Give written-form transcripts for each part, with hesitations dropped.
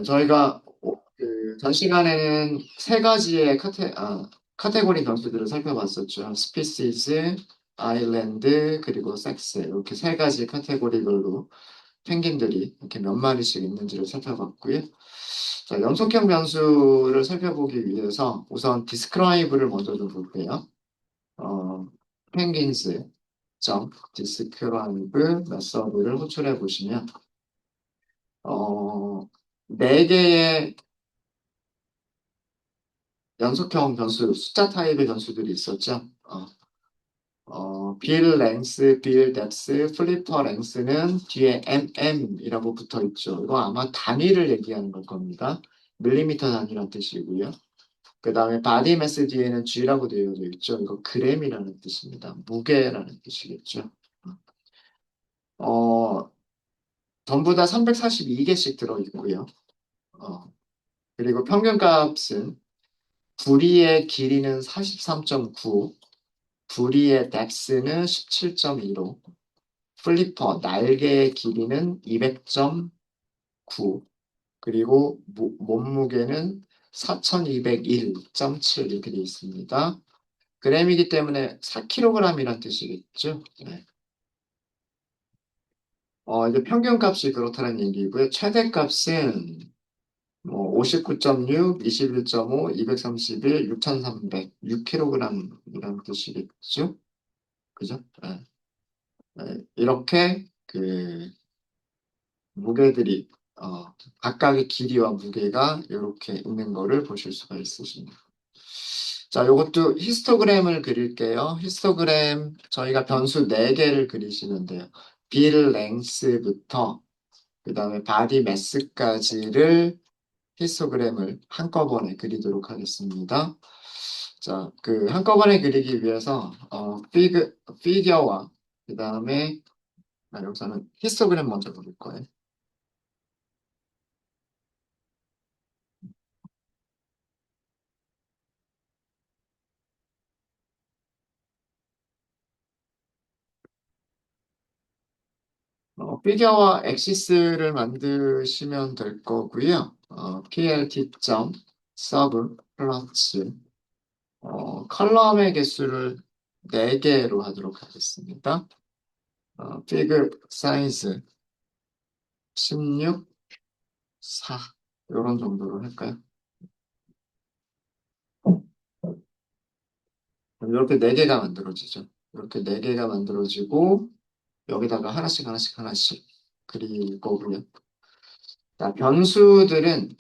저희가 전 시간에는 세 가지의 카테고리 변수들을 살펴봤었죠. 스피시즈, 아일랜드, 그리고 섹스. 이렇게 세 가지 카테고리별로 펭귄들이 이렇게 몇 마리씩 있는지를 살펴봤고요. 자, 연속형 변수를 살펴보기 위해서 우선 디스크라이브를 먼저 좀 볼게요. 어, 펭귄스 점 디스크라이브 메서드를 호출해 보시면 네 개의 연속형 변수, 숫자 타입의 변수들이 있었죠. 빌 랭스, 빌 뎁스, 플리퍼 랭스는 뒤에 mm이라고 붙어 있죠. 이거 아마 단위를 얘기하는 걸 겁니다. 밀리미터 단위란 뜻이고요. 그 다음에 바디 매스 뒤에는 G라고 되어져 있죠. 이거 그램이라는 뜻입니다. 무게라는 뜻이겠죠. 어, 전부 다 342개씩 들어있고요. 어, 그리고 평균값은 부리의 길이는 43.9, 부리의 뎁스는 17.15, 플리퍼 날개의 길이는 200.9, 그리고 몸무게는 4201.7 이렇게 되어 있습니다. 그램이기 때문에 4kg이란 뜻이겠죠. 네. 이제 평균값이 그렇다는 얘기고요. 최대값은 뭐 59.6, 21.5, 231, 6,300, 6kg이라는 뜻이겠죠. 그죠? 네. 네. 이렇게 무게들이 각각의 길이와 무게가 이렇게 있는 거를 보실 수가 있으십니다. 자, 이것도 히스토그램을 그릴게요. 히스토그램 저희가 변수 4개를 그리시면 돼요. 빌 랭스부터 그 다음에 바디 매스까지를 히스토그램을 한꺼번에 그리도록 하겠습니다. 자, 한꺼번에 그리기 위해서 피겨와 그 다음에 여기서는 히스토그램 먼저 그릴 거예요. 피겨와 엑시스를 만드시면 될 거고요. plt.sub 플러스 컬럼의 개수를 4개로 하도록 하겠습니다. 피그 사이즈 16, 4 이런 정도로 할까요? 이렇게 4개가 만들어지죠. 이렇게 4개가 만들어지고 여기다가 하나씩 하나씩 하나씩 그릴 거고요. 자, 변수들은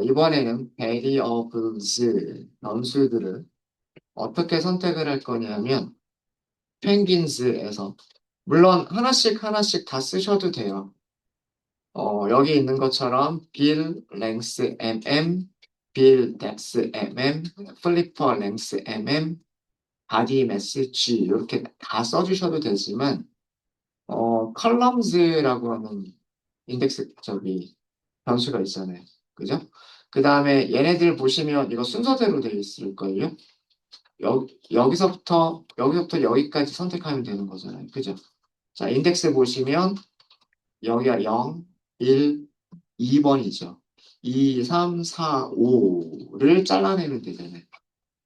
이번에는 variables 변수들을 어떻게 선택을 할 거냐면 펭귄즈에서 물론 하나씩 하나씩 다 쓰셔도 돼요. 여기 있는 것처럼 빌 랭스 mm, 빌 뎁스 mm, 플리퍼 랭스 mm, 바디 매스 g 이렇게 다 써주셔도 되지만 컬럼즈라고 하는 인덱스 변수가 있잖아요. 그죠? 그 다음에 얘네들 보시면 이거 순서대로 되어 있을걸요? 여기서부터 여기까지 선택하면 되는 거잖아요. 그죠? 자, 인덱스 보시면 여기가 0, 1, 2번이죠. 2, 3, 4, 5를 잘라내면 되잖아요.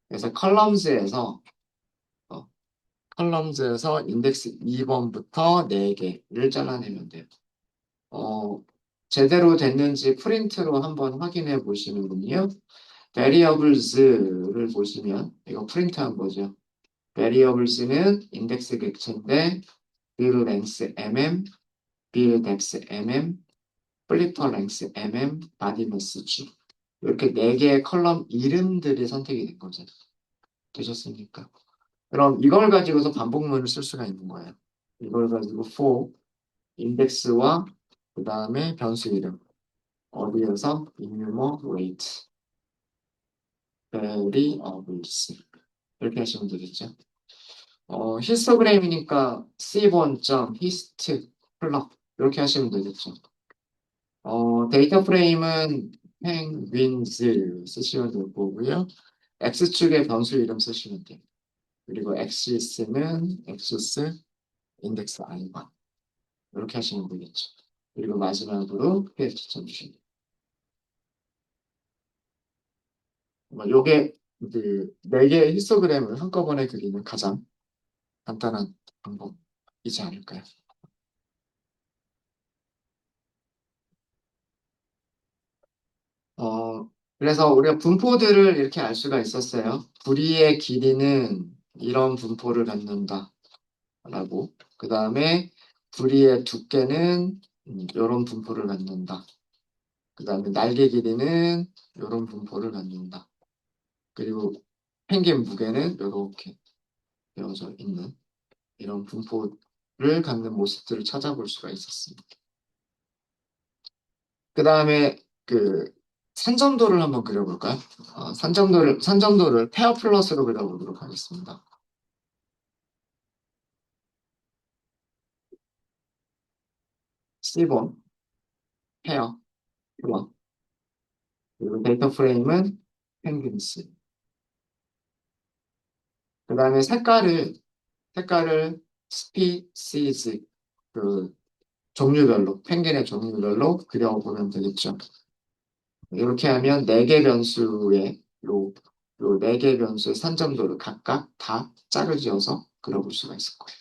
그래서 어, 컬럼즈에서 인덱스 2번부터 4개를 잘라내면 돼요. 어, 제대로 됐는지 프린트로 한번 확인해 보시는군요. variables를 보시면 이거 프린트한 거죠. variables는 인덱스 객체인데 build length mm, build depth mm, flipper length mm, body mass g 이렇게 4개의 컬럼 이름들이 선택이 된 거죠. 되셨습니까? 그럼 이걸 가지고서 반복문을 쓸 수가 있는 거예요. 이걸 가지고 for 인덱스와 그 다음에 변수 이름 어디에서 enumerate variables 이렇게 하시면 되겠죠. 히스토그램이니까 c1점 hist 플럭 이렇게 하시면 되겠죠. 데이터 프레임은 penguins 쓰시면 될 거고요. x축의 변수 이름 쓰시면 돼요. 그리고 axis는 axis 인덱스 i1 이렇게 하시면 되겠죠. 그리고 마지막으로 ph 점 주시면 돼요. 요게 그 4개의 히스토그램을 한꺼번에 그리는 가장 간단한 방법이지 않을까요? 그래서 우리가 분포들을 이렇게 알 수가 있었어요. 부리의 길이는 이런 분포를 갖는다. 라고. 그 다음에 부리의 두께는 이런 분포를 갖는다. 그 다음에 날개 길이는 이런 분포를 갖는다. 그리고 펭귄 무게는 이렇게 되어져 있는 이런 분포를 갖는 모습들을 찾아볼 수가 있었습니다. 그 다음에 그 산점도를 한번 그려볼까요? 산점도를 페어 플러스로 그려보도록 하겠습니다. C번, 페어, 플러. 그리고 데이터 프레임은 펭귄스. 그 다음에 색깔을 스피시즈, 그 종류별로, 펭귄의 종류별로 그려보면 되겠죠. 이렇게 하면 4개 변수의 요 4개 변수의 산점도를 각각 다 짝을 지어서 그려볼 수가 있을 거예요.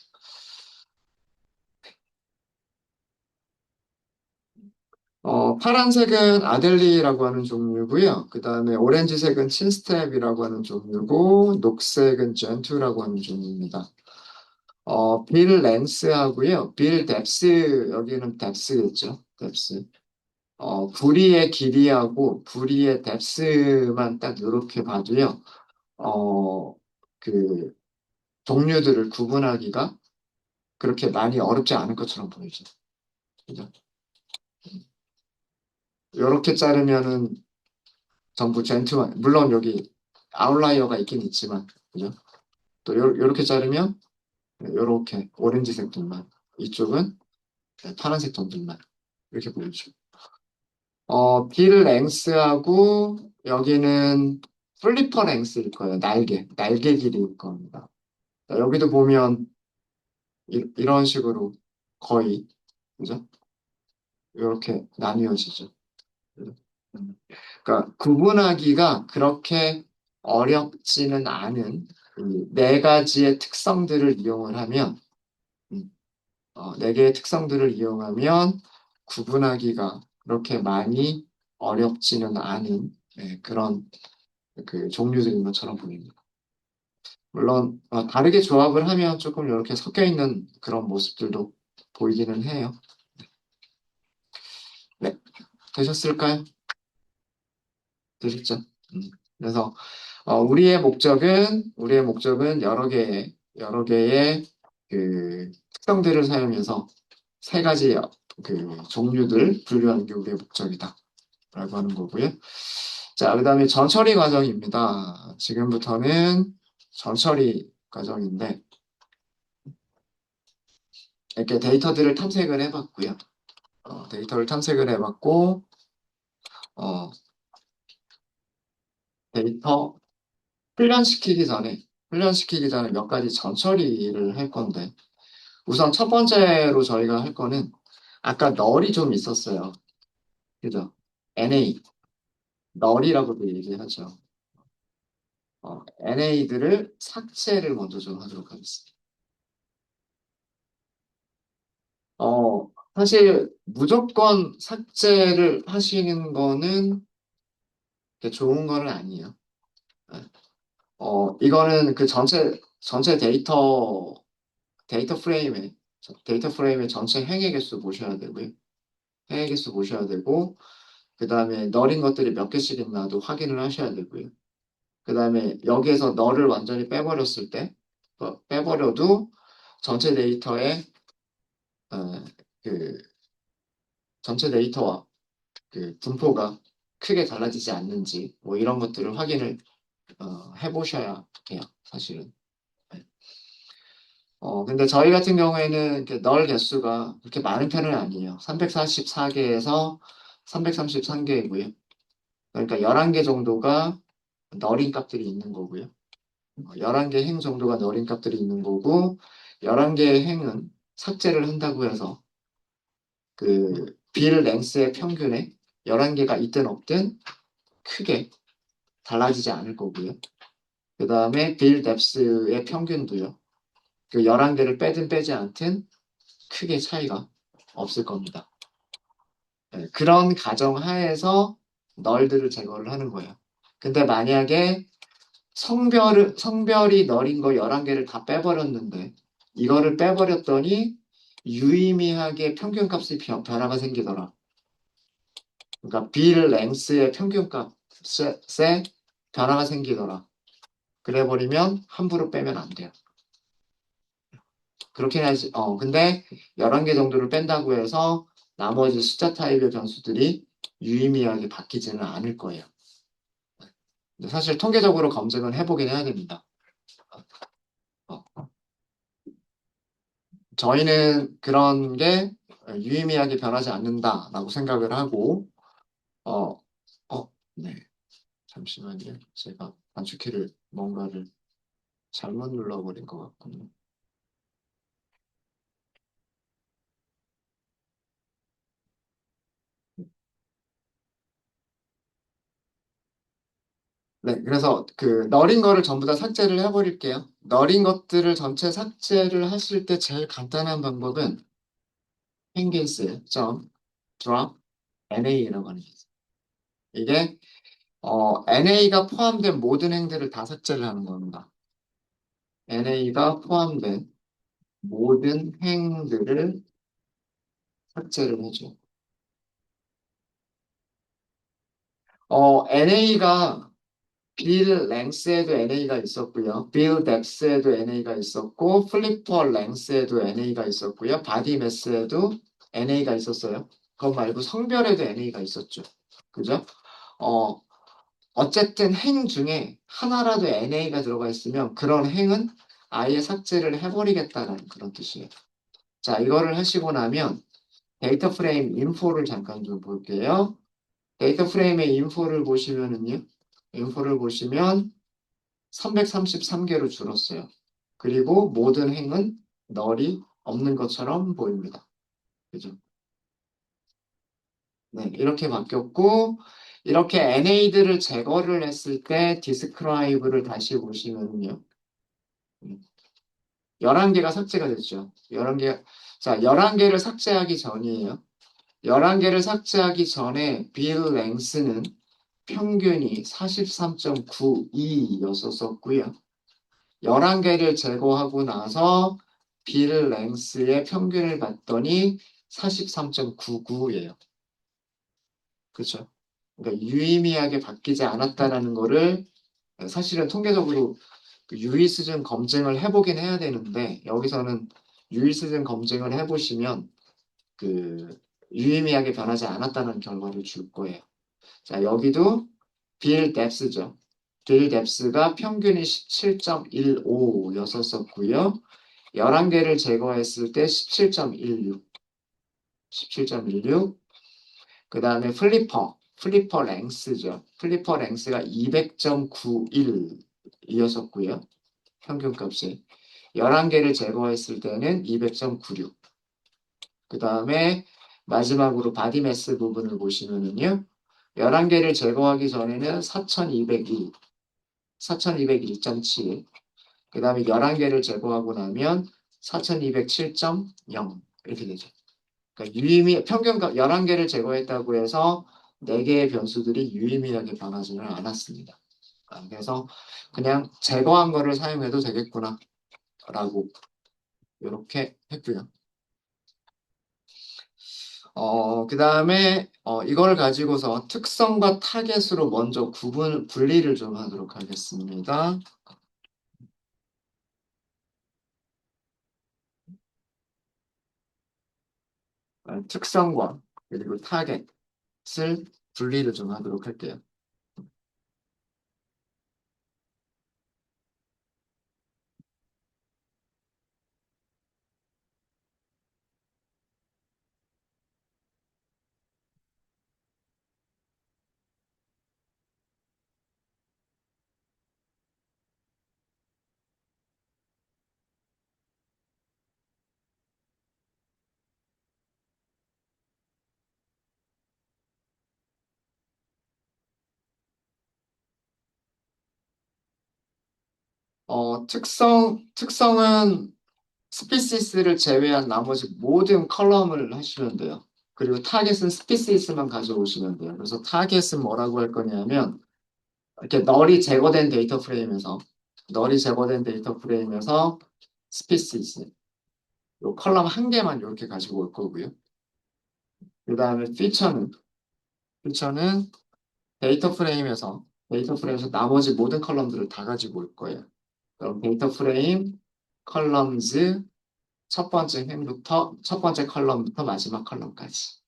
파란색은 아델리라고 하는 종류고요. 그 다음에 오렌지색은 친스텝이라고 하는 종류고, 녹색은 젠투라고 하는 종류입니다. 빌 랭스하고요. 빌 뎁스, 여기는 뎁스겠죠. 뎁스. 부리의 길이하고 부리의 뎁스만 딱 이렇게 봐도요. 어, 그 종류들을 구분하기가 그렇게 많이 어렵지 않을 것처럼 보이죠. 그죠? 이렇게 자르면은 전부 젠트만, 물론 여기 아웃라이어가 있긴 있지만, 그죠? 또 요렇게 자르면 요렇게 오렌지색 돈만, 이쪽은 파란색 돈들만 이렇게 보이죠. 빌 랭스하고 여기는 플리퍼 랭스일 거예요. 날개 길이일 겁니다. 여기도 보면 이런 식으로 거의, 그죠? 이렇게 나뉘어지죠. 음. 그러니까 구분하기가 그렇게 어렵지는 않은 이 4가지의 특성들을 이용을 하면, 음, 4개의 특성들을 이용하면 구분하기가 그렇게 많이 어렵지는 않은 그런 그 종류들인 것처럼 보입니다. 물론 다르게 조합을 하면 조금 이렇게 섞여 있는 그런 모습들도 보이기는 해요. 네, 되셨을까요? 되셨죠? 음. 그래서 우리의 목적은 여러 개의 그 특성들을 사용해서 3가지 그 종류들 분류하는 게 우리의 목적이다라고 하는 거고요. 자, 그다음에 전처리 과정입니다. 지금부터는 전처리 과정인데 이렇게 데이터들을 탐색을 해봤고요. 데이터를 탐색을 해봤고 어, 데이터 훈련시키기 전에 몇 가지 전처리를 할 건데 우선 첫 번째로 저희가 할 거는 아까 널이 좀 있었어요. 그죠? NA, 널이라고도 얘기하죠. NA들을 삭제를 먼저 좀 하도록 하겠습니다. 사실 무조건 삭제를 하시는 거는 그렇게 좋은 거는 아니에요. 네. 이거는 그 전체 데이터 프레임의 전체 행의 개수 보셔야 되고요. 행의 개수 보셔야 되고, 그 다음에 널인 것들이 몇 개씩 있나도 확인을 하셔야 되고요. 그 다음에 여기에서 널을 완전히 빼버렸을 때, 빼버려도 전체 데이터의, 어, 그, 전체 데이터와 그 분포가 크게 달라지지 않는지, 뭐 이런 것들을 확인을, 해보셔야 해요, 사실은. 네. 근데 저희 같은 경우에는 이렇게 널 개수가 그렇게 많은 편은 아니에요. 344개에서 333개이고요. 그러니까 11개 정도가 널인 값들이 있는 거고요. 11개 행 정도가 널인 값들이 있는 거고, 11개의 행은 삭제를 한다고 해서 그 빌 랭스의 평균에 11개가 있든 없든 크게 달라지지 않을 거고요. 그 다음에 빌 뎁스의 평균도요. 그 11개를 빼든 빼지 않든 크게 차이가 없을 겁니다. 네, 그런 가정 하에서 널들을 제거를 하는 거예요. 근데 만약에 성별이 널인 거 11개를 다 빼버렸는데 이거를 빼버렸더니 유의미하게 평균값이 변화가 생기더라. 그러니까 빌 랭스의 평균값에 변화가 생기더라. 그래버리면 함부로 빼면 안 돼요. 그렇게 해야지. 근데 11개 정도를 뺀다고 해서 나머지 숫자 타입의 변수들이 유의미하게 바뀌지는 않을 거예요. 근데 사실 통계적으로 검증은 해보긴 해야 됩니다. 어, 저희는 그런 게 유의미하게 변하지 않는다라고 생각을 하고, 어, 네. 잠시만요. 제가 단축키를 뭔가를 잘못 눌러버린 것 같군요. 네, 그래서 그 너린 거를 전부 다 삭제를 해버릴게요. 너린 것들을 전체 삭제를 하실 때 제일 간단한 방법은 펭귄스 점 drop NA라고 하는 게 있어요. 이게 NA가 포함된 모든 행들을 다 삭제를 하는 겁니다. NA가 포함된 모든 행들을 삭제를 해줘. NA가 빌 랭스에도 NA가 있었고요. 빌 뎁스에도 NA가 있었고, 플리퍼 랭스에도 NA가 있었고요. 바디 매스에도 NA가 있었어요. 그거 말고 성별에도 NA가 있었죠. 그죠? 어, 어쨌든 행 중에 하나라도 NA가 들어가 있으면 그런 행은 아예 삭제를 해버리겠다는 그런 뜻이에요. 자, 이거를 하시고 나면 데이터 프레임 인포를 잠깐 좀 볼게요. 데이터 프레임의 인포를 보시면은요. 인포를 보시면 333개로 줄었어요. 그리고 모든 행은 널이 없는 것처럼 보입니다. 그죠? 네, 이렇게 바뀌었고, 이렇게 NA들을 제거를 했을 때 디스크라이브를 다시 보시면요. 11개가 삭제가 됐죠. 11개, 자, 11개를 삭제하기 전이에요. 11개를 삭제하기 전에 빌 랭스는 평균이 43.92였었고요. 11개를 제거하고 나서 빌 랭스의 평균을 봤더니 43.99예요. 그렇죠? 그러니까 유의미하게 바뀌지 않았다라는 거를 사실은 통계적으로 그 유의수준 검증을 해보긴 해야 되는데 여기서는 유의수준 검증을 해보시면 그 유의미하게 변하지 않았다는 결과를 줄 거예요. 자, 여기도 빌 뎁스죠. 빌 뎁스가 평균이 17.15였었고요. 11개를 제거했을 때 17.16, 17.16. 그 다음에 플리퍼 랭스죠. 플리퍼 랭스가 200.91이었었고요. 평균값이. 11개를 제거했을 때는 200.96. 그 다음에 마지막으로 바디 매스 부분을 보시면은요. 11개를 제거하기 전에는 4201, 4201.7. 그 다음에 11개를 제거하고 나면 4207.0 이렇게 되죠. 그러니까 평균값 11개를 제거했다고 해서 4개의 변수들이 유의미하게 변하지는 않았습니다. 그래서 그냥 제거한 거를 사용해도 되겠구나 라고 이렇게 했고요. 그 다음에 이걸 가지고서 특성과 타겟으로 먼저 분리를 좀 하도록 하겠습니다. 특성과 그리고 타겟을 분리를 좀 하도록 할게요. 특성은 스피시스를 제외한 나머지 모든 컬럼을 하시면 돼요. 그리고 타겟은 스피시스만 가져오시면 돼요. 그래서 타겟은 뭐라고 할 거냐면, 이렇게 널이 제거된 데이터 프레임에서 스피시스, 요 컬럼 한 개만 이렇게 가지고 올 거고요. 그 다음에 피처는 데이터 프레임에서 나머지 모든 컬럼들을 다 가지고 올 거예요. 그럼 데이터 프레임, 컬럼즈, 첫 번째 컬럼부터 마지막 컬럼까지.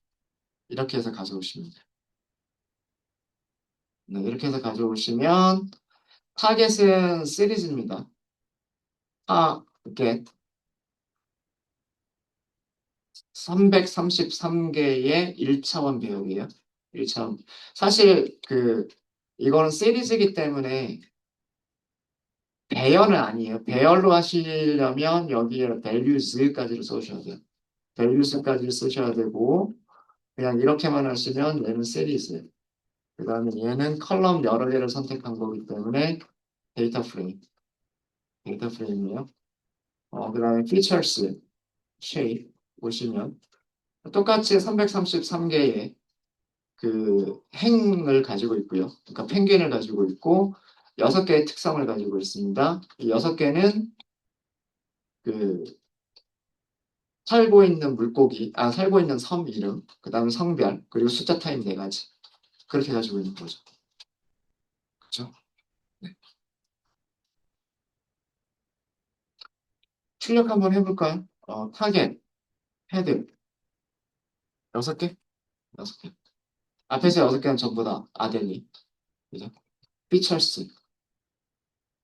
이렇게 해서 가져오시면 돼요. 네, 이렇게 해서 가져오시면, 타겟은 시리즈입니다. 이렇게 333개의 1차원 배열이에요. 1차원. 사실, 이거는 시리즈이기 때문에 배열은 아니에요. 배열로 하시려면 여기에 values까지를 써주셔야 돼요. values까지를 쓰셔야 되고, 그냥 이렇게만 하시면 얘는 시리즈. 그 다음에 얘는 컬럼 여러 개를 선택한 거기 때문에 데이터 프레임. 데이터 프레임이에요. 그 다음에 features, shape 보시면 똑같이 333개의 행을 가지고 있고요. 그러니까 펭귄을 가지고 있고 6개의 특성을 가지고 있습니다. 이 6개는 그 살고 있는 섬 이름, 그 다음에 성별, 그리고 숫자 타입 4가지. 그렇게 가지고 있는 거죠. 그렇죠? 네. 출력 한번 해볼까요? 타겟, 헤드, 6개? 6개. 앞에서 6개는 전부 다 아델리. 그죠? 피처스,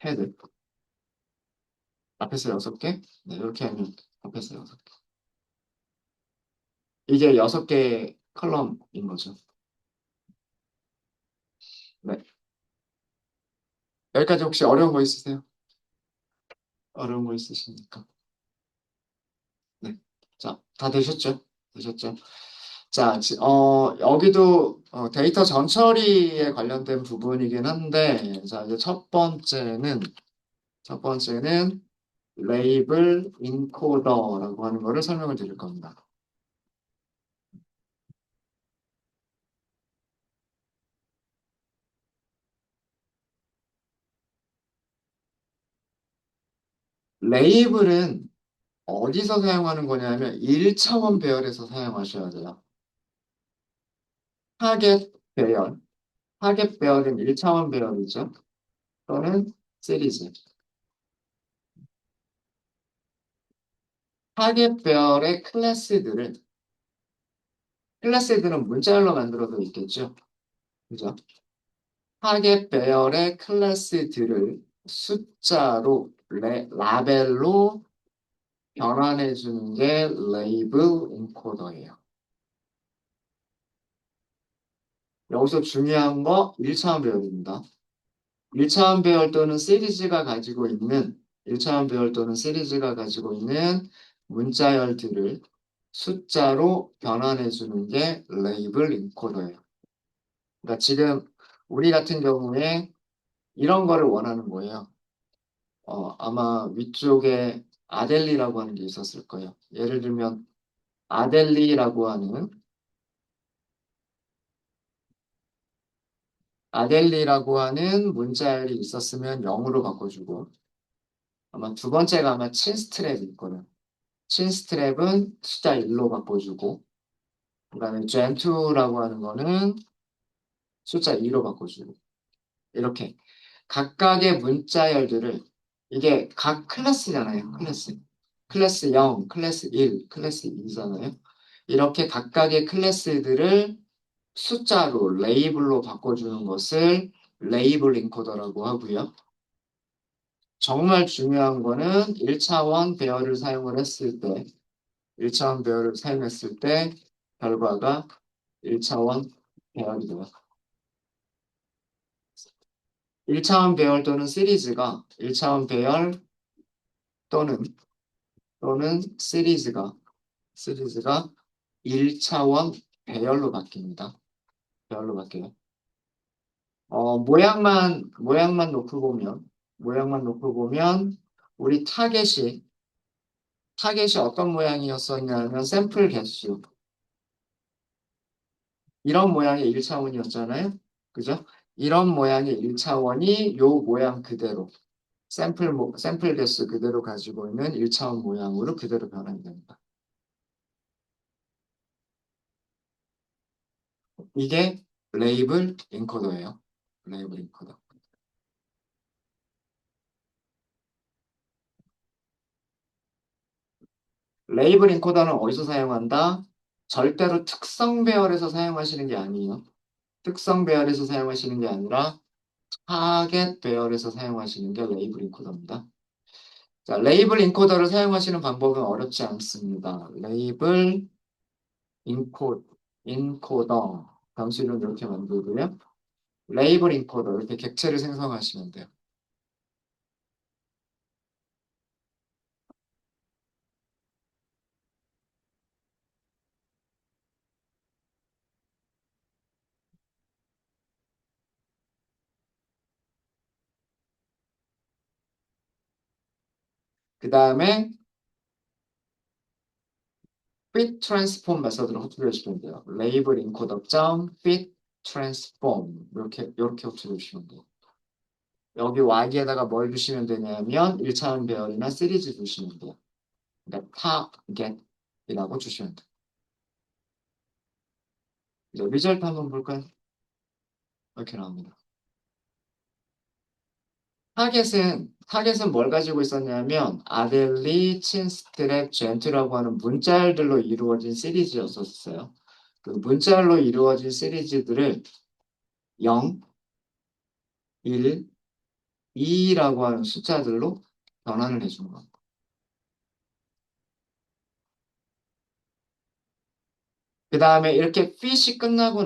헤드. 앞에서 6개? 네, 이렇게 하면 앞에서 6개. 이게 6개의 컬럼인 거죠. 네. 여기까지 혹시 어려운 거 있으세요? 어려운 거 있으십니까? 네. 자, 다 되셨죠? 되셨죠? 자, 여기도 데이터 전처리에 관련된 부분이긴 한데, 자, 이제 첫 번째는 레이블 인코더라고 하는 거를 설명을 드릴 겁니다. 레이블은 어디서 사용하는 거냐면 1차원 배열에서 사용하셔야 돼요. 타겟 배열. 타겟 배열은 1차원 배열이죠. 또는 시리즈. 타겟 배열의 클래스들은 문자열로 만들어져 있겠죠. 그죠? 타겟 배열의 클래스들을 숫자로, 라벨로 변환해 주는 게 레이블 인코더예요. 여기서 중요한 거 1차원 배열입니다. 1차원 배열 또는 시리즈가 가지고 있는 1차원 배열 또는 시리즈가 가지고 있는 문자열들을 숫자로 변환해 주는 게 레이블 인코더예요. 그러니까 지금 우리 같은 경우에 이런 거를 원하는 거예요. 아마 위쪽에 아델리라고 하는 게 있었을 거예요. 예를 들면 아델리라고 하는 아델리라고 하는 문자열이 있었으면 0으로 바꿔주고 아마 두 번째가 아마 친스트랩일 거예요. 친스트랩은 숫자 1로 바꿔주고 그다음에 젠2라고 하는 거는 숫자 2로 바꿔주고 이렇게 각각의 문자열들을 이게 각 클래스잖아요. 클래스 0, 클래스 1, 클래스 2잖아요. 이렇게 각각의 클래스들을 숫자로 레이블로 바꿔주는 것을 레이블 인코더라고 하고요. 정말 중요한 거는 1차원 배열을 사용을 했을 때 1차원 배열을 사용했을 때 결과가 1차원 배열이 돼요. 1차원 배열 또는 시리즈가 1차원 배열 또는 시리즈가 1차원 배열로 바뀝니다. 배열로 바뀌어요. 모양만 놓고 보면 모양만 놓고 보면 우리 타겟이 어떤 모양이었었냐면 샘플 개수 이런 모양의 1차원이었잖아요. 그죠? 이런 모양의 1차원이 요 모양 그대로 샘플 개수 그대로 가지고 있는 1차원 모양으로 그대로 변환이 됩니다. 이게 레이블 인코더예요. 레이블 인코더. 레이블 인코더는 어디서 사용한다? 절대로 특성 배열에서 사용하시는 게 아니에요. 특성 배열에서 사용하시는 게 아니라 타겟 배열에서 사용하시는 게 레이블 인코더입니다. 자, 레이블 인코더를 사용하시는 방법은 어렵지 않습니다. 레이블 인코더 변수는 이렇게 만들고요. 레이블 인코더 이렇게 객체를 생성하시면 돼요. 그 다음에 fit transform 메서드를 호출해 주시면 돼요. 레이블 인코더 점 fit transform 이렇게 호출해 주시면 돼요. 여기 y에다가 뭘 주시면 되냐면 1차원 배열이나 시리즈 주시면 돼요. 그러니까 target이라고 주시면 돼요. 이제 리절트 한번 볼까요? 이렇게 나옵니다. 타겟은 뭘 가지고 있었냐면 아델리, 친스트랩, 젠트라고 하는 문자열들로 이루어진 시리즈였었어요. 그 문자열로 이루어진 시리즈들을 0, 1, 2라고 하는 숫자들로 변환을 해준 겁니다. 그 다음에 이렇게 fit이 끝나고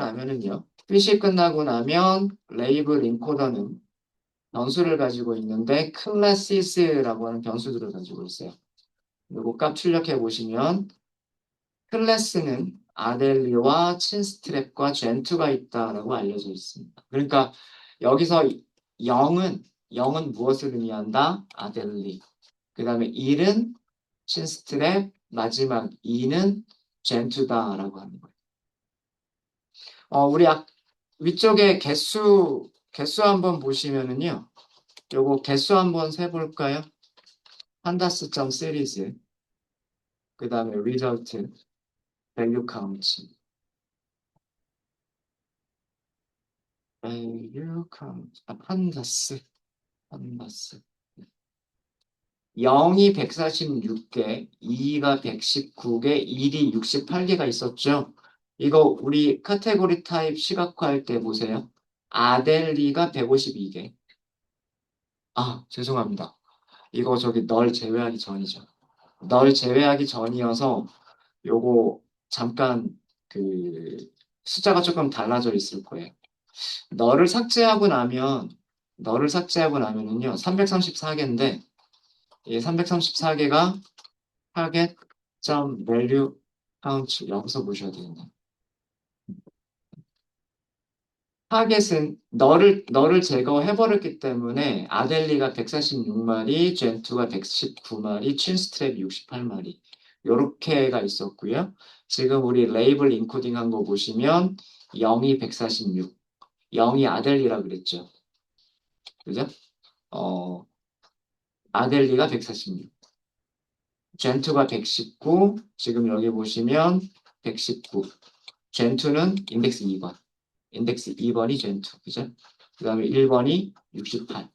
나면 레이블 인코더는 변수를 가지고 있는데 클래시스라고 하는 변수들을 가지고 있어요. 그리고 값 출력해 보시면 클래스는 아델리와 친스트랩과 젠투가 있다라고 알려져 있습니다. 그러니까 여기서 0은 무엇을 의미한다? 아델리. 그 다음에 1은 친스트랩, 마지막 2는 젠투다라고 하는 거예요. 우리 위쪽에 개수 한번 보시면은요. 요거 개수 한번 세볼까요? 판다스점 시리즈, 그 다음에 result, value count, value count, 판다스. 0이 146개, 2가 119개, 1이 68개가 있었죠. 이거 우리 카테고리 타입 시각화할 때 보세요. 아델리가 152개. 아, 죄송합니다. 이거 저기 널 제외하기 전이죠. 널 제외하기 전이어서 요거 잠깐 그 숫자가 조금 달라져 있을 거예요. 너를 삭제하고 나면 너를 삭제하고 나면은요 334개인데 이 334개가 target value count 여기서 보셔야 되겠네. 타겟은 너를 제거해버렸기 때문에 아델리가 146마리, 젠투가 119마리, 춘스트랩 68마리 요렇게가 있었고요. 지금 우리 레이블 인코딩 한 거 보시면 0이 146, 0이 아델리라 그랬죠. 그죠? 어, 아델리가 146, 젠투가 119, 지금 여기 보시면 119. 젠투는 인덱스 2번. 인덱스 2번이 젠투. 그죠? 그 다음에 1번이 68.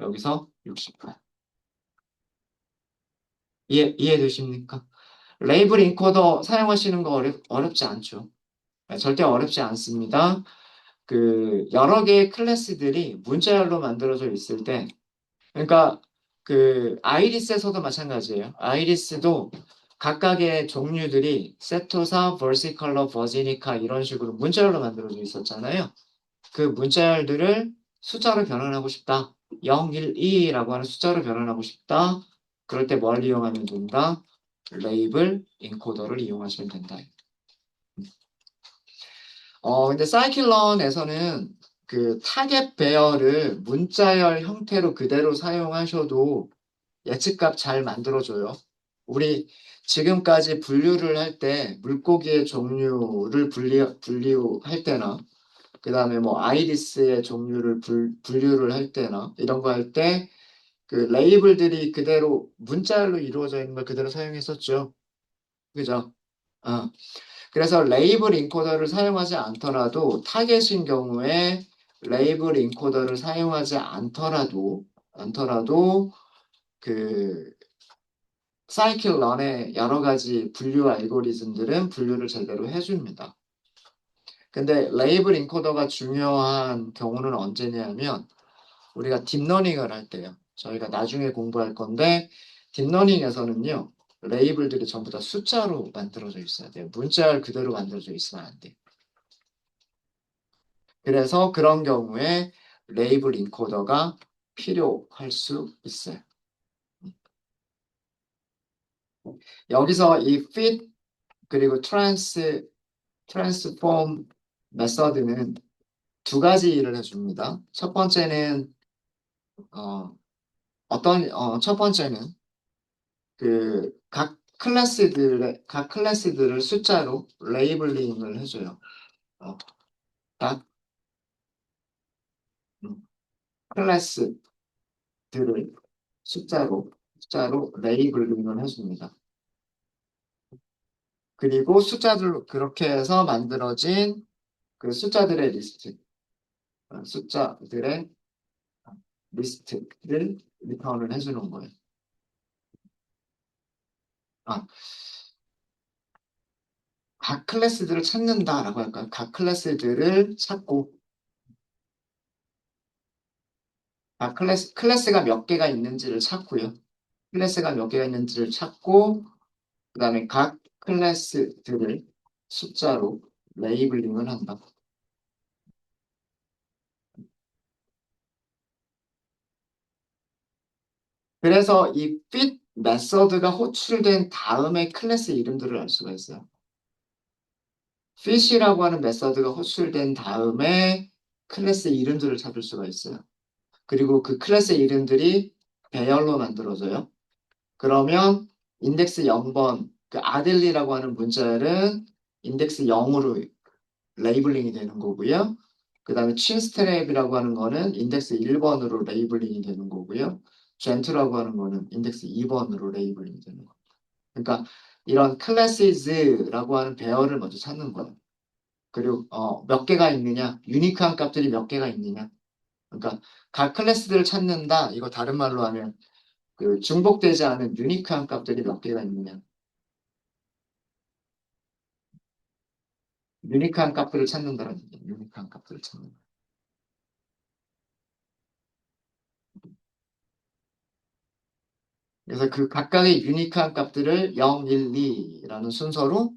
여기서 68. 이해되십니까? 레이블 인코더 사용하시는 거 어렵지 않죠? 네, 절대 어렵지 않습니다. 그 여러 개의 클래스들이 문자열로 만들어져 있을 때 그러니까 그 아이리스에서도 마찬가지예요. 아이리스도 각각의 종류들이 세토사, 버시컬러, 버지니카 이런 식으로 문자열로 만들어져 있었잖아요. 그 문자열들을 숫자로 변환하고 싶다. 0, 1, 2라고 하는 숫자로 변환하고 싶다. 그럴 때 뭘 이용하면 된다? 레이블 인코더를 이용하시면 된다. 근데 사이클런에서는 그 타겟 배열을 문자열 형태로 그대로 사용하셔도 예측값 잘 만들어줘요. 우리 지금까지 분류를 할 때 물고기의 종류를 분류할 때나 그 다음에 뭐 아이리스의 종류를 분류를 할 때나 이런 거 할 때 그 레이블들이 그대로 문자열로 이루어져 있는 걸 그대로 사용했었죠. 그죠? 어. 그래서 레이블 인코더를 사용하지 않더라도 타겟인 경우에 레이블 인코더를 사용하지 않더라도 그 사이클 런의 여러 가지 분류 알고리즘들은 분류를 제대로 해줍니다. 근데 레이블 인코더가 중요한 경우는 언제냐면 우리가 딥러닝을 할 때요. 저희가 나중에 공부할 건데 딥러닝에서는요. 레이블들이 전부 다 숫자로 만들어져 있어야 돼요. 문자열 그대로 만들어져 있으면 안 돼요. 그래서 그런 경우에 레이블 인코더가 필요할 수 있어요. 여기서 이 fit 그리고 transform 메서드는 두 가지 일을 해줍니다. 첫 번째는 첫 번째는 그 각 클래스들을 숫자로 레이블링을 해줘요. 어, 각 음, 클래스들을 숫자로 레이블링을 해줍니다. 그리고 숫자들로 그렇게 해서 만들어진 그 숫자들의 리스트를 리턴을 해주는 거예요. 아, 각 클래스들을 찾는다라고 할까요? 각 클래스들을 찾고, 클래스가 몇 개가 있는지를 찾고요. 클래스가 몇 개가 있는지를 찾고, 그 다음에 각 클래스들을 숫자로 레이블링을 한다. 그래서 이 fit 메서드가 호출된 다음에 클래스 이름들을 알 수가 있어요. fit이라고 하는 메서드가 호출된 다음에 클래스 이름들을 찾을 수가 있어요. 그리고 그 클래스 이름들이 배열로 만들어져요. 그러면 인덱스 0번, 그 아델리라고 하는 문자열은 인덱스 0으로 레이블링이 되는 거고요. 그 다음에 춘스트랩이라고 하는 거는 인덱스 1번으로 레이블링이 되는 거고요. 젠트라고 하는 거는 인덱스 2번으로 레이블링이 되는 거예요. 그러니까 이런 클래시즈라고 하는 배열을 먼저 찾는 거예요. 그리고 몇 개가 있느냐, 유니크한 값들이 몇 개가 있느냐. 그러니까 각 클래스들을 찾는다. 이거 다른 말로 하면 그 중복되지 않은 유니크한 값들이 몇 개가 있느냐. 유니크한 값들을 찾는다는 얘기예요. 유니크한 값들을 찾는다. 그래서 그 각각의 유니크한 값들을 0, 1, 2라는 순서로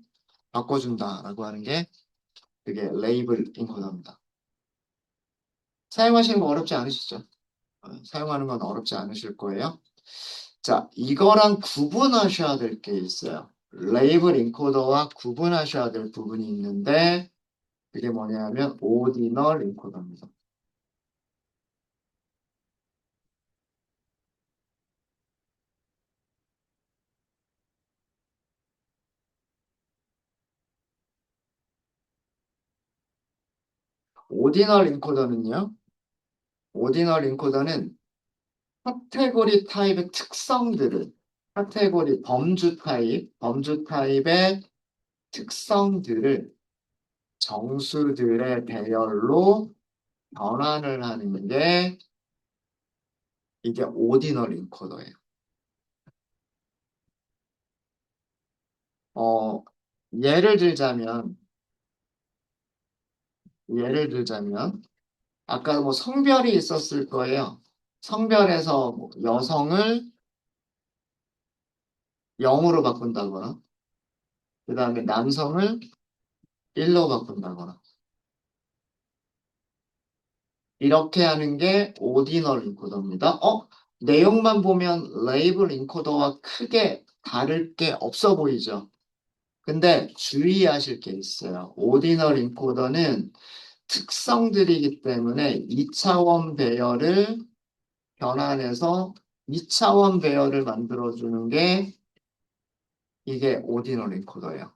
바꿔준다라고 하는 게 그게 레이블 인코더입니다. 사용하시는 거 어렵지 않으시죠? 사용하는 건 어렵지 않으실 거예요. 자, 이거랑 구분하셔야 될 게 있어요. 레이블 인코더와 구분하셔야 될 부분이 있는데 그게 뭐냐면 오디널 인코더입니다. 오디널 인코더는요. 오디널 인코더는 카테고리 타입의 특성들을 범주 타입의 특성들을 정수들의 배열로 변환을 하는 게 이게 오디널 인코더예요. 어, 예를 들자면, 예를 들자면, 아까 뭐 성별이 있었을 거예요. 성별에서 뭐 여성을 0으로 바꾼다거나, 그 다음에 남성을 1로 바꾼다거나, 이렇게 하는 게 오디널 인코더입니다. 내용만 보면 레이블 인코더와 크게 다를 게 없어 보이죠? 근데 주의하실 게 있어요. 오디널 인코더는 특성들이기 때문에 2차원 배열을 변환해서 2차원 배열을 만들어주는 게 이게 오디널 인코더예요.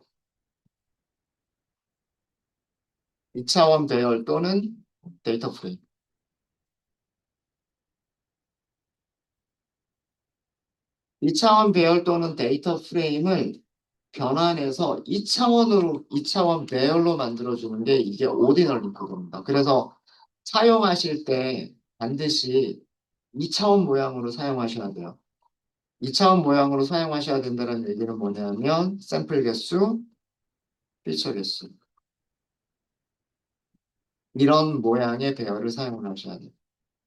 2차원 배열 또는 데이터 프레임. 2차원 배열 또는 데이터 프레임을 변환해서 2차원 배열로 만들어주는 게 이게 오디널 인코더입니다. 그래서 사용하실 때 반드시 2차원 모양으로 사용하셔야 돼요. 2차원 모양으로 사용하셔야 된다는 얘기는 뭐냐면 샘플 개수, 피처 개수 이런 모양의 배열을 사용을 하셔야 돼요.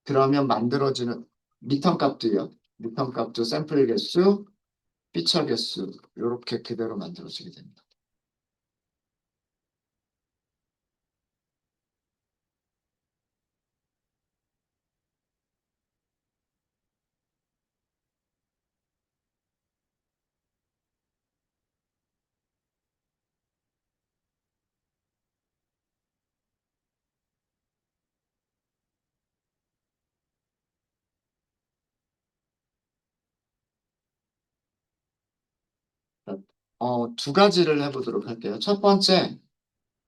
그러면 만들어지는 리턴 값도요. 리턴 값도 샘플 개수, 피처 개수 이렇게 그대로 만들어지게 됩니다. 두 가지를 해보도록 할게요. 첫 번째,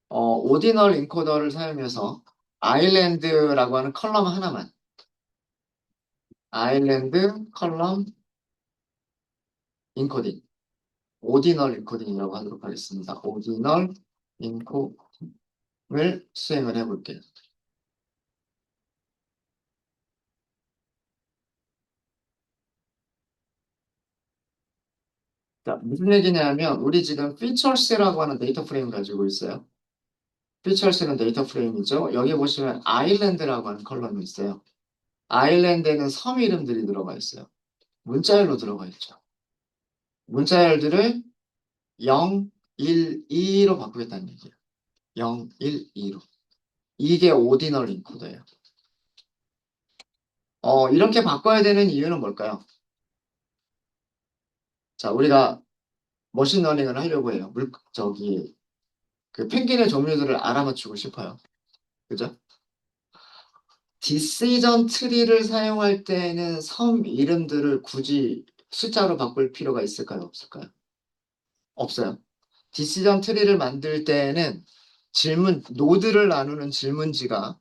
오디널 인코더를 사용해서 아일랜드라고 하는 컬럼 하나만 아일랜드 컬럼 인코딩 오디널 인코딩이라고 하도록 하겠습니다. 오디널 인코딩을 수행을 해볼게요. 자, 무슨 얘기냐면 우리 지금 features라고 하는 데이터 프레임 가지고 있어요. features는 데이터 프레임이죠. 여기 보시면 아일랜드라고 하는 컬럼이 있어요. 아일랜드에는 섬 이름들이 들어가 있어요. 문자열로 들어가 있죠. 문자열들을 0, 1, 2로 바꾸겠다는 얘기예요. 0, 1, 2로. 이게 오디널 인코더예요. 이렇게 바꿔야 되는 이유는 뭘까요? 자, 우리가 머신러닝을 하려고 해요. 그 펭귄의 종류들을 알아맞히고 싶어요. 그죠? 디시전 트리를 사용할 때는 섬 이름들을 굳이 숫자로 바꿀 필요가 있을까요? 없을까요? 없어요. 디시전 트리를 만들 때에는 노드를 나누는 질문지가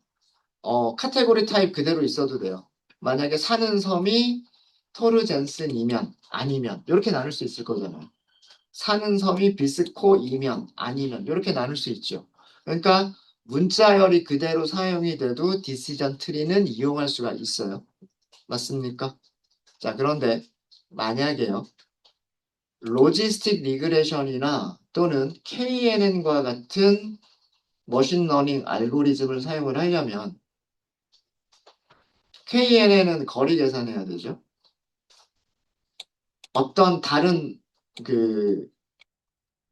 카테고리 타입 그대로 있어도 돼요. 만약에 사는 섬이 토르젠슨이면 아니면 이렇게 나눌 수 있을 거잖아요. 사는 섬이 비스코이면 아니면 이렇게 나눌 수 있죠. 그러니까 문자열이 그대로 사용이 돼도 디시전 트리는 이용할 수가 있어요. 맞습니까? 자, 그런데 만약에요. 로지스틱 리그레션이나 또는 KNN과 같은 머신러닝 알고리즘을 사용을 하려면 KNN은 거리 계산해야 되죠. 어떤 다른 그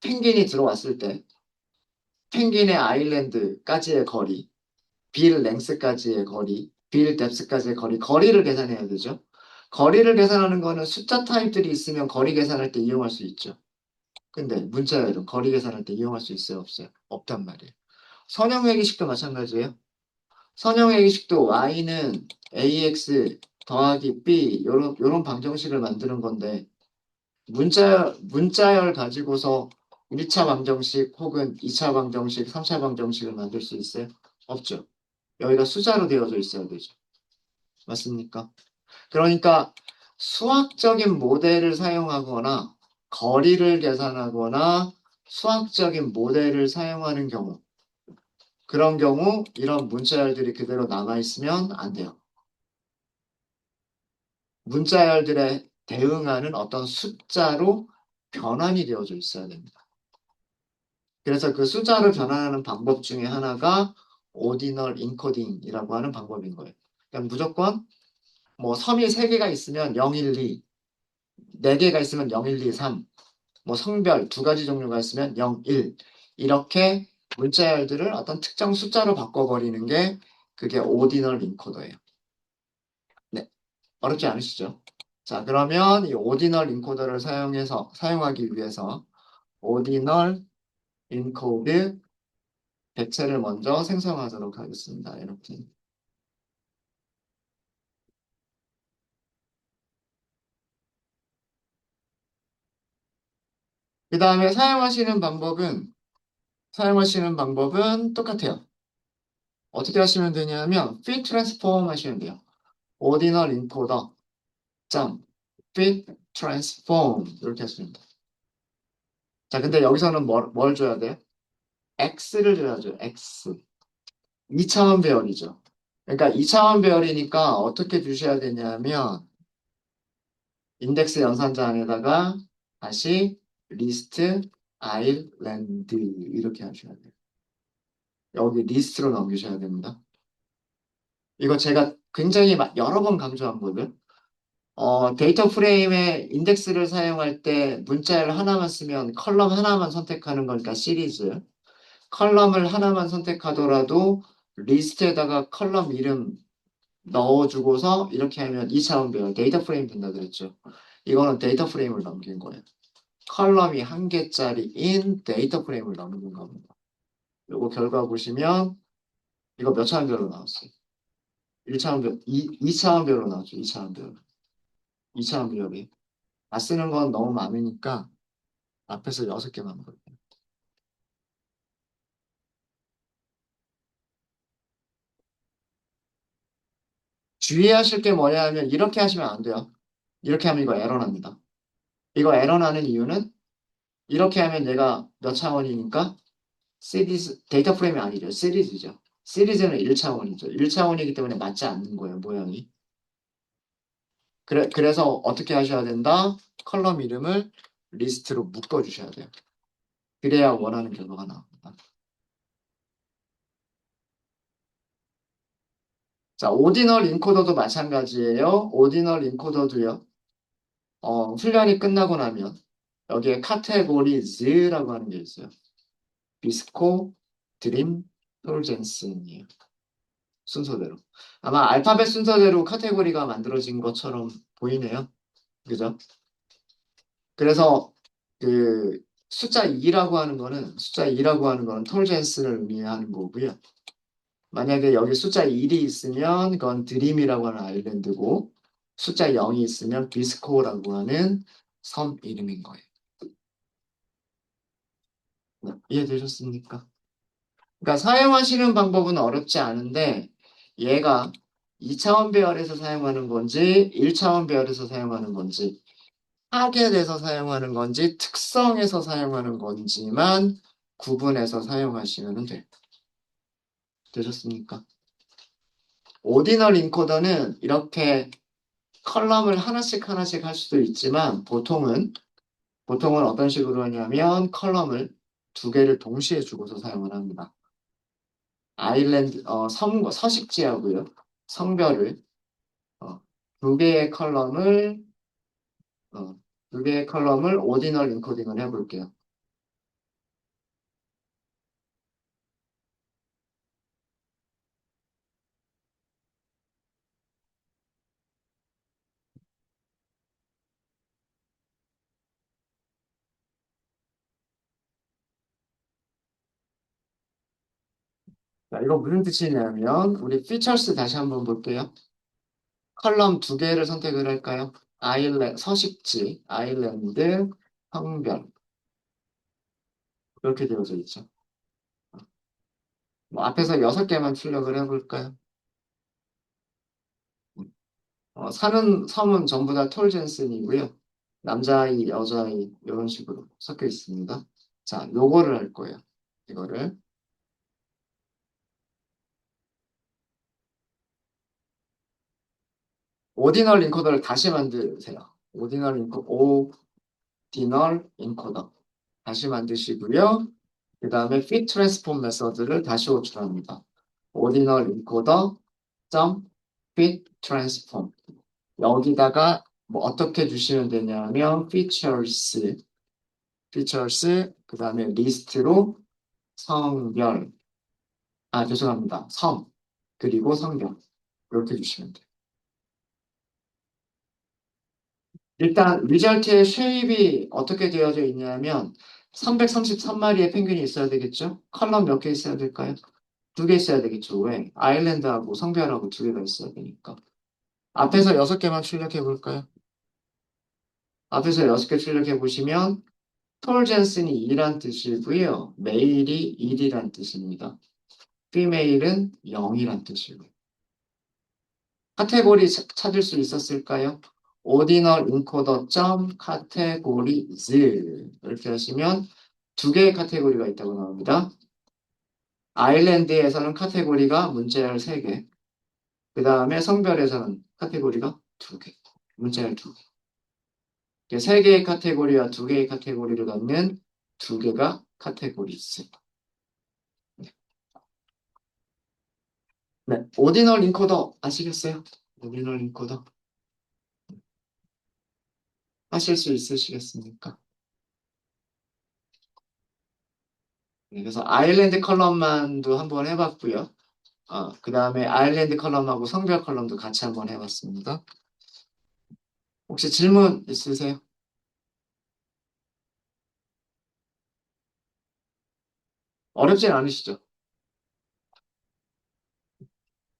펭귄이 들어왔을 때 펭귄의 아일랜드까지의 거리, 빌 랭스까지의 거리, 빌 뎁스까지의 거리를 계산해야 되죠. 거리를 계산하는 거는 숫자 타입들이 있으면 거리 계산할 때 이용할 수 있죠. 근데 문자열은 거리 계산할 때 이용할 수 있어요, 없어요? 없단 말이에요. 선형회계식도 마찬가지예요. 선형회계식도 y는 ax 더하기 b 요런 방정식을 만드는 건데 문자열 가지고서 1차 방정식 혹은 2차 방정식, 3차 방정식을 만들 수 있어요? 없죠. 여기가 숫자로 되어져 있어야 되죠. 맞습니까? 그러니까 수학적인 모델을 사용하거나 거리를 계산하거나 수학적인 모델을 사용하는 경우 그런 경우 이런 문자열들이 그대로 남아있으면 안 돼요. 문자열들에 대응하는 어떤 숫자로 변환이 되어져 있어야 됩니다. 그래서 그 숫자를 변환하는 방법 중에 하나가 오디널 인코딩이라고 하는 방법인 거예요. 그러니까 무조건 뭐 섬이 3개가 있으면 0, 1, 2, 4개가 있으면 0, 1, 2, 3, 뭐 성별 2가지 종류가 있으면 0, 1 이렇게 문자열들을 어떤 특정 숫자로 바꿔버리는 게 그게 오디널 인코더예요. 네, 어렵지 않으시죠? 자, 그러면 이 오디널 인코더를 사용하기 위해서 오디널 인코드 객체를 먼저 생성하도록 하겠습니다. 이렇게. 그 다음에 사용하시는 방법은 똑같아요. 어떻게 하시면 되냐면 fit transform 하시면 돼요. ordinal encoder 점 fit transform 이렇게 하시면 돼요. 자, 근데 여기서는 뭘 줘야 돼요? x를 줘야죠. x. 2차원 배열이죠. 그러니까 2차원 배열이니까 어떻게 주셔야 되냐면 인덱스 연산자 안에다가 다시 리스트 아일랜드 이렇게 하셔야 돼요. 여기 리스트로 넘기셔야 됩니다. 이거 제가 굉장히 여러 번 강조한 거든. 데이터 프레임에 인덱스를 사용할 때 문자를 하나만 쓰면 컬럼 하나만 선택하는 거니까 시리즈. 컬럼을 하나만 선택하더라도 리스트에다가 컬럼 이름 넣어주고서 이렇게 하면 2차원 배열 데이터 프레임 된다 그랬죠. 이거는 데이터 프레임을 넘긴 거예요. 컬럼이 한 개짜리인 데이터 프레임을 넘긴 겁니다. 요거 결과 보시면 이거 몇 차원별로 나왔어요? 1차원별, 2차원별로 나왔죠. 2차원별. 2차원별이. 다 쓰는 건 너무 많으니까 앞에서 6개만 볼게요. 주의하실 게 뭐냐 하면 이렇게 하시면 안 돼요. 이렇게 하면 이거 에러 납니다. 이거 에러 나는 이유는 이렇게 하면 얘가 몇 차원이니까 시리즈, 데이터 프레임이 아니죠. 시리즈죠. 시리즈는 1차원이죠. 1차원이기 때문에 맞지 않는 거예요. 모양이. 그래서 어떻게 하셔야 된다? 컬럼 이름을 리스트로 묶어주셔야 돼요. 그래야 원하는 결과가 나옵니다. 자, 오디널 인코더도 마찬가지예요. 오디널 인코더도요. 훈련이 끝나고 나면 여기에 카테고리즈라고 하는 게 있어요. 비스코, 드림, 톨젠슨이에요. 순서대로. 아마 알파벳 순서대로 카테고리가 만들어진 것처럼 보이네요. 그죠? 그래서 그 숫자 2라고 하는 거는 톨젠슨을 의미하는 거고요. 만약에 여기 숫자 1이 있으면 그건 드림이라고 하는 아일랜드고 숫자 0이 있으면 비스코라고 하는 섬 이름인 거예요. 네, 이해되셨습니까? 그러니까 사용하시는 방법은 어렵지 않은데 얘가 2차원 배열에서 사용하는 건지 1차원 배열에서 사용하는 건지 타겟에서 사용하는 건지 특성에서 사용하는 건지만 구분해서 사용하시면 돼요. 되셨습니까? 오디널 인코더는 이렇게 컬럼을 하나씩 하나씩 할 수도 있지만 보통은 어떤 식으로 하냐면 컬럼을 2개를 동시에 주고서 사용을 합니다. 아일랜드 서식지하고요. 성별을 어, 2개의 컬럼을 어, 2개의 컬럼을 오디널 인코딩을 해볼게요. 자, 이거 무슨 뜻이냐면 우리 피처스 다시 한번 볼게요. 컬럼 2개를 선택을 할까요? 서식지, 아일랜드, 성별 이렇게 되어져 있죠. 뭐 앞에서 6개만 출력을 해볼까요? 사는 섬은 전부 다 톨젠슨이고요. 남자아이, 여자아이 이런 식으로 섞여 있습니다. 자, 요거를 할 거예요. 이거를 오디널 인코더를 다시 만드세요. 오디널 인코더 다시 만드시고요. 그 다음에 fit transform 메서드를 다시 호출합니다. 오디널 인코더 점 fit transform 여기다가 뭐 어떻게 주시면 되냐면 features 그 다음에 리스트로 성별 죄송합니다. 섬 그리고 성별 이렇게 주시면 돼요. 일단 리절트의 쉐입이 어떻게 되어져 있냐면 333마리의 펭귄이 있어야 되겠죠? 컬럼 몇 개 있어야 될까요? 두 개 있어야 되겠죠. 왜? 아일랜드하고 성별하고 두 개가 있어야 되니까. 앞에서 6개만 출력해 볼까요? 앞에서 6개 출력해 보시면 톨젠슨이 2란 뜻이고요. 메일이 1이란 뜻입니다. 피메일은 0이란 뜻이고요. 카테고리 찾을 수 있었을까요? ordinal encoder categories 이렇게 하시면 두 개의 카테고리가 있다고 나옵니다. 아일랜드에서는 카테고리가 문자열 3개, 그 다음에 성별에서는 카테고리가 2개, 문자열 2개. 3개의 카테고리와 2개의 카테고리를 갖는 2개가 카테고리스. 네, 오디널 인코더 아시겠어요? 오디널 인코더 하실 수 있으시겠습니까? 네, 그래서 아일랜드 컬럼만도 한번 해봤고요. 그 다음에 아일랜드 컬럼하고 성별 컬럼도 같이 한번 해봤습니다. 혹시 질문 있으세요? 어렵진 않으시죠?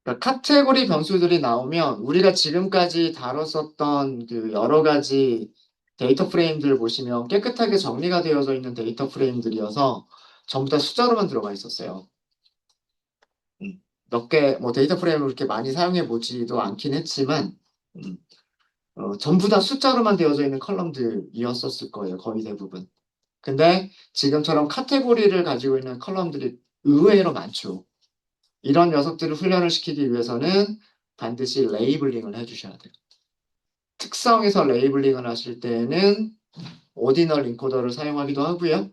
그러니까 카테고리 변수들이 나오면 우리가 지금까지 다뤘었던 그 여러 가지 데이터 프레임들 보시면 깨끗하게 정리가 되어져 있는 데이터 프레임들이어서 전부 다 숫자로만 들어가 있었어요. 몇 개, 뭐 데이터 프레임을 그렇게 많이 사용해 보지도 않긴 했지만, 음, 전부 다 숫자로만 되어져 있는 컬럼들이었었을 거예요, 거의 대부분. 근데 지금처럼 카테고리를 가지고 있는 컬럼들이 의외로 많죠. 이런 녀석들을 훈련을 시키기 위해서는 반드시 레이블링을 해주셔야 돼요. 특성에서 레이블링을 하실 때는 오디널 인코더를 사용하기도 하고요.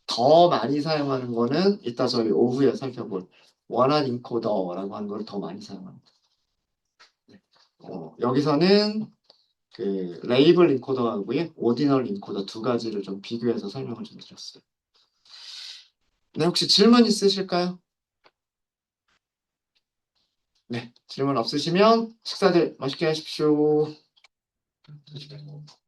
더 많이 사용하는 거는 이따 저희 오후에 살펴볼 원한 인코더라고 하는 걸 더 많이 사용합니다. 여기서는 그 레이블 인코더하고요, 오디널 인코더 두 가지를 좀 비교해서 설명을 좀 드렸어요. 네, 혹시 질문 있으실까요? 네, 질문 없으시면 식사들 맛있게 하십시오.